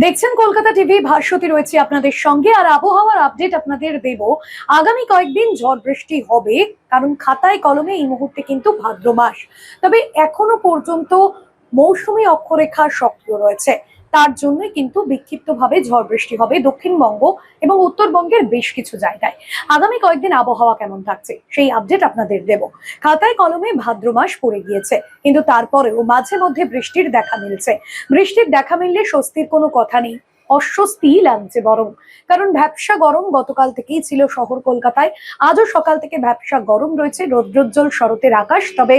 দেখছেন কলকাতা টিভি, ভাস্বতী রয়েছে আপনাদের সঙ্গে। আর আবহাওয়ার আপডেট আপনাদের দেব। আগামী কয়েকদিন ঝড় বৃষ্টি হবে, কারণ খাতায় কলমে এই মুহূর্তে কিন্তু ভাদ্র মাস। তবে এখনো পর্যন্ত মৌসুমী অক্ষরেখা সক্রিয় রয়েছে, তার জন্যই কিন্তু বিক্ষিপ্তভাবে ঝড় বৃষ্টি হবে দক্ষিণবঙ্গ এবং উত্তরবঙ্গের বেশ কিছু জায়গায়। আগামী কয়েকদিন আবহাওয়া কেমন থাকছে সেই আপডেট আপনাদের দেব। খাতায় কলমে ভাদ্র মাস পড়ে গিয়েছে, কিন্তু তারপরেও মাঝে মধ্যে বৃষ্টির দেখা মিলছে। বৃষ্টির দেখা মিললে স্বস্তির কোনো কথা নেই, অস্বস্তি লাগছে বরং। কারণ ভ্যাপসা গরম গতকাল থেকেই ছিল শহর কলকাতায়। আজও সকাল থেকে ভ্যাপসা গরম রয়েছে, রৌদ্রোজ্জ্বল শরতের আকাশ। তবে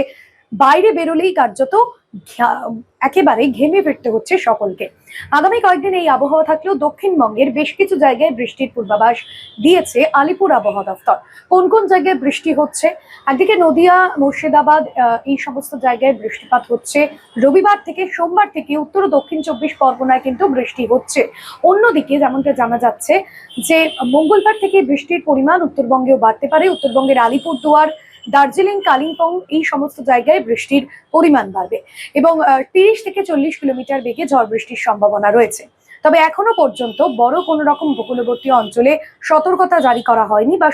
বাইরে বেরোলেই কার্যত একেবারে ঘেমে ফিরতে হচ্ছে সকলকে। আগামী কয়েকদিন এই আবহাওয়া থাকলেও দক্ষিণবঙ্গের বেশ কিছু জায়গায় বৃষ্টির পূর্বাভাস দিয়েছে আলিপুর আবহাওয়া দফতর। কোন কোন জায়গায় বৃষ্টি হচ্ছে? একদিকে নদিয়া, মুর্শিদাবাদ, এই সমস্ত জায়গায় বৃষ্টিপাত হচ্ছে। রবিবার থেকে সোমবার থেকে উত্তর ও দক্ষিণ 24 পরগনায় কিন্তু বৃষ্টি হচ্ছে। অন্যদিকে যেমনটা জানা যাচ্ছে যে মঙ্গলবার থেকে বৃষ্টির পরিমাণ উত্তরবঙ্গেও বাড়তে পারে। উত্তরবঙ্গের আলিপুরদুয়ার, দার্জিলিং, কালিম্পং এই সমস্ত জায়গায় বৃষ্টির পরিমাণ বাড়বে এবং 30 থেকে 40 কিলোমিটার বেগে ঝড় বৃষ্টির সম্ভাবনা রয়েছে। তবে এখনো পর্যন্ত বড় কোনো রকম উপকূলবর্তী অঞ্চলে সতর্কতা জারি করা হয়নি, বা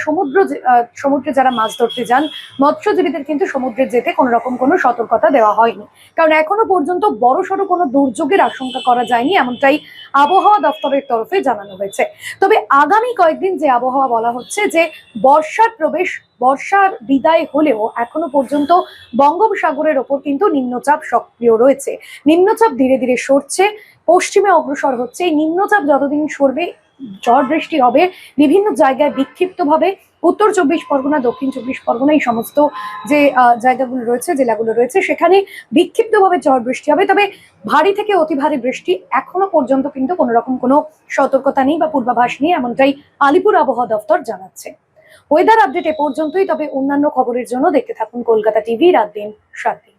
সমুদ্রে যারা মাছ ধরতে যান মৎস্যজীবীদের কিন্তু সমুদ্রে যেতে কোনো রকম কোনো সতর্কতা দেওয়া হয়নি। কারণ এখনো পর্যন্ত বড়সড় কোনো দুর্যোগের আশঙ্কা করা যায়নি, এমনটাই আবহাওয়া দপ্তরের তরফে জানানো হয়েছে। তবে আগামী কয়েকদিন যে আবহাওয়া বলা হচ্ছে যে বর্ষার বিদায় হলেও এখনো পর্যন্ত বঙ্গোপসাগরের ওপর কিন্তু নিম্নচাপ সক্রিয় রয়েছে। নিম্নচাপ ধীরে ধীরে সরছে, পশ্চিমে অগ্রসর হচ্ছে। এই নিম্নচাপ যতদিন সরবে ঝড় বৃষ্টি হবে বিভিন্ন জায়গায় বিক্ষিপ্তভাবে। উত্তর 24 পরগনা, দক্ষিণ 24 পরগনা এই সমস্ত যে জায়গাগুলো রয়েছে, জেলাগুলো রয়েছে, সেখানে বিক্ষিপ্তভাবে ঝড় বৃষ্টি হবে। তবে ভারী থেকে অতি ভারী বৃষ্টি এখনো পর্যন্ত কিন্তু কোনো রকম কোনো সতর্কতা নেই বা পূর্বাভাস নেই, এমনটাই আলিপুর আবহাওয়া দফতর জানাচ্ছে। ওয়েদার আপডেট এ পর্যন্তই। তবে অন্যান্য খবরের জন্য দেখতে থাকুন কলকাতা টিভি রাত দিন 7 দিন।